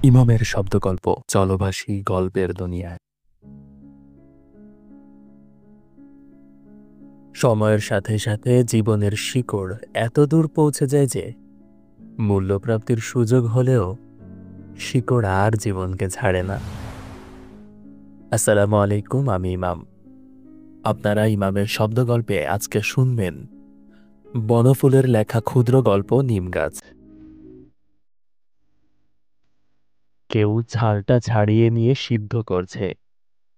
ইমামের শব্দগল্প চলভাষী গল্পের দুনিয়ায়। সময়ের সাথে সাথে জীবনের শিকড় এত দূর পৌঁছে যায় যে মূল্যপ্রাপ্তির সুযোগ হলেও শিকড় আর জীবনকে ছাড়ে না। আসসালামু আলাইকুম, আমি ইমাম। আপনারা ইমামের শব্দগল্পে আজকে শুনবেন বনফুলের লেখা ক্ষুদ্র গল্প নিমগাছ। কেউ ঝালটা ছাড়িয়ে নিয়ে সিদ্ধ করছে,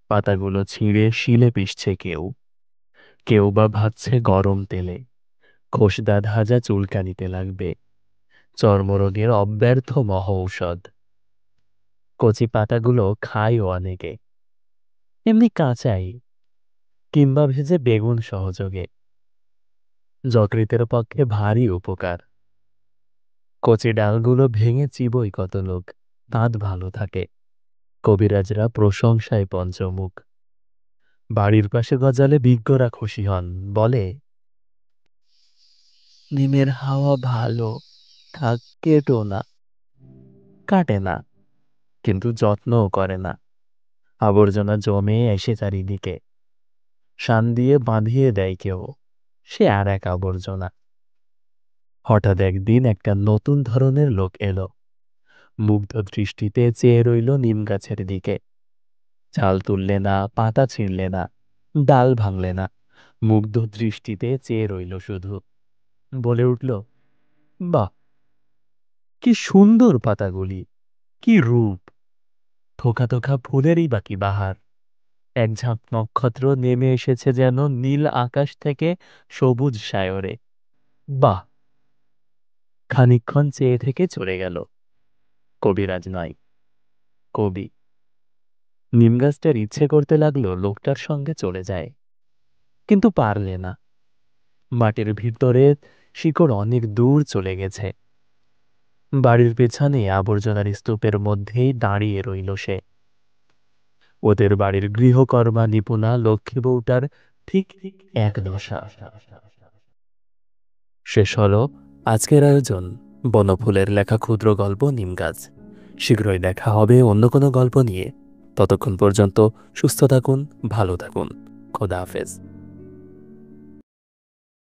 পাতাগুলো ছিঁড়ে শিলে পিষছে। কেউ কেউ বা ভাজছে গরম তেলে, খোসদা ধাজা চুলকানিতে লাগবে, চর্মরোগের অব্যর্থ মহৌষধ। কচি পাতাগুলো খায়ও অনেকে, এমনি কাঁচাই কিংবা ভেজে বেগুন সহযোগে। যকৃতের পক্ষে ভারী উপকার। কচি ডালগুলো ভেঙে চিবোয় কত লোক, দাঁত ভালো থাকে। কবিরাজরা প্রশংসায় পঞ্চমুখ। বাড়ির পাশে গজালে বিজ্ঞরা খুশি হন, বলে নিমের হাওয়া ভালো, থাক কেটো না। কাটে না, কিন্তু যত্নও করে না। আবর্জনা জমে এসে চারিদিকে, শান দিয়ে বাঁধিয়ে দেয় কেউ, সে আর এক আবর্জনা। হঠাৎ একদিন একটা নতুন ধরনের লোক এলো, মুগ্ধ দৃষ্টিতে চেয়ে রইল নিম গাছের দিকে। চাল তুললে না, পাতা ছিঁড়লে না, ডাল ভাঙলে না, মুগ্ধ দৃষ্টিতে চেয়ে রইল শুধু। বলে উঠল, বাহ, কি সুন্দর পাতাগুলি, কি রূপ! থোকা থোকা ফুলেরই বাকি বাহার। এক ঝাঁক নক্ষত্র নেমে এসেছে যেন নীল আকাশ থেকে সবুজ সায়রে। বাহ! খানিকক্ষণ চেয়ে থেকে চলে গেল। কবিরাজ নয়, কবি। নিমগাছটার ইচ্ছে করতে লাগলো লোকটার সঙ্গে চলে যায়, কিন্তু পারলে না। মাটির ভিতরে শিকড় অনেক দূর চলে গেছে। বাড়ির পেছনে আবর্জনার স্তূপের মধ্যেই দাঁড়িয়ে রইল সে। ওদের বাড়ির গৃহকর্মা নিপুণা লক্ষ্মী বউটার ঠিক এক দশা। শেষ হলো আজকের আয়োজন বনফুলের লেখা ক্ষুদ্র গল্প নিমগাছ। শীঘ্রই দেখা হবে অন্য কোনো গল্প নিয়ে। ততক্ষণ পর্যন্ত সুস্থ থাকুন, ভালো থাকুন। খোদা হাফেজ।